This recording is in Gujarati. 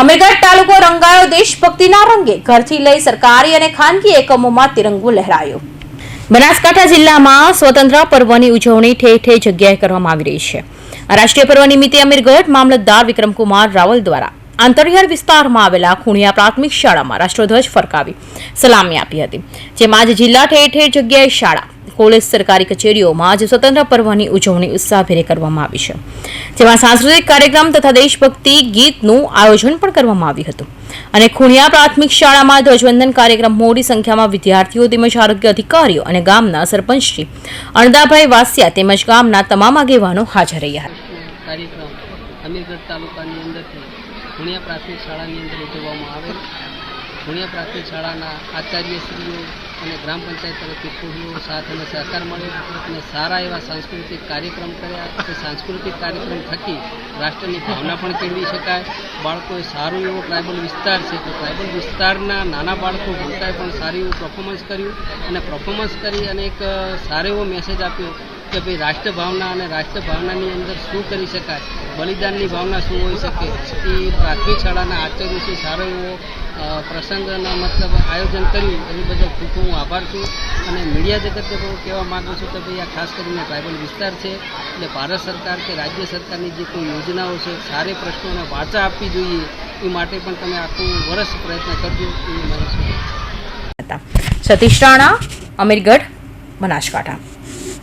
અમીરગઢ તાલુકો રંગાયો દેશભક્તિના રંગે ઘરથી લઈ સરકારી અને ખાનગી એકમોમાં તિરંગો લહેરાયો। બનાસકાંઠા જિલ્લામાં સ્વતંત્ર પર્વની ઉજવણી ઠેર ઠેર જગ્યાએ કરવામાં આવી રહી છે। આ રાષ્ટ્રીય પર્વ નિમિત્તે અમીરગઢ મામલતદાર વિક્રમકુમાર રાવલ દ્વારા આંતરિયાળ વિસ્તારમાં આવેલા ખુણિયા પ્રાથમિક શાળામાં રાષ્ટ્રધ્વજ ફરકાવી સલામી આપી હતી। જેમાં આજે જિલ્લા ઠેર ઠેર જગ્યાએ શાળા કોલેજ સરકારી કચેરીઓમાં આજે સ્વતંત્ર પર્વની ઉજવણી ઉત્સાહભેરે કરવામાં આવી છે। જેમાં સાંસ્કૃતિક કાર્યક્રમ તથા દેશભક્તિ ગીતનું આયોજન પણ કરવામાં આવ્યું હતું અને ખુણિયા પ્રાથમિક શાળામાં ધ્વજવંદન કાર્યક્રમ મોટી સંખ્યામાં વિદ્યાર્થીઓ તેમજ આરોગ્ય અધિકારીઓ અને ગામના સરપંચ શ્રી અણદાભાઈ વાસિયા તેમજ ગામના તમામ આગેવાનો હાજર રહ્યા હતા। કાર્યક્રમ અમીરગઢ તાલુકાની અંદરથી ખુણિયા પ્રાથમિક શાળાની અંદર ઉજવવામાં આવેલ। ખુણિયા પ્રાથમિક શાળાના આચાર્યશ્રીઓ અને ગ્રામ પંચાયત તરફથી ખૂબ સાથ અને સહકાર મળ્યો અને સારા એવા સાંસ્કૃતિક કાર્યક્રમ કર્યા। તે સાંસ્કૃતિક કાર્યક્રમ થકી રાષ્ટ્રની ભાવના પણ કેળવી શકાય। બાળકોએ સારું એવો ટ્રાઇબલ વિસ્તાર છે તો ટ્રાઇબલ વિસ્તારના નાના બાળકો ભણતાએ પણ સારું એવું પરફોર્મન્સ કર્યું અને પરફોર્મન્સ કરી અને એક સારો એવો મેસેજ આપ્યો કે ભાઈ રાષ્ટ્રભાવના અને રાષ્ટ્રભાવનાની અંદર શું કરી શકાય, બલિદાનની ભાવના શું હોઈ શકે। એ પ્રાથમિક શાળાના આચાર્યશ્રી સારો એવો પ્રસંગના મતલબ આયોજન કર્યું એની બદલ ખૂબ હું આભાર છું। અને મીડિયા જગતને પણ કહેવા માગું છું કે ભાઈ આ ખાસ કરીને ટ્રાઇબલ વિસ્તાર છે એટલે ભારત સરકાર કે રાજ્ય સરકારની જે કોઈ યોજનાઓ છે સારી પ્રશ્નોને વાચા આપવી જોઈએ એ માટે પણ તમે આખું વર્ષ પ્રયત્ન કરજો એ મને સતીશ રાણા, અમીરગઢ, બનાસકાંઠા।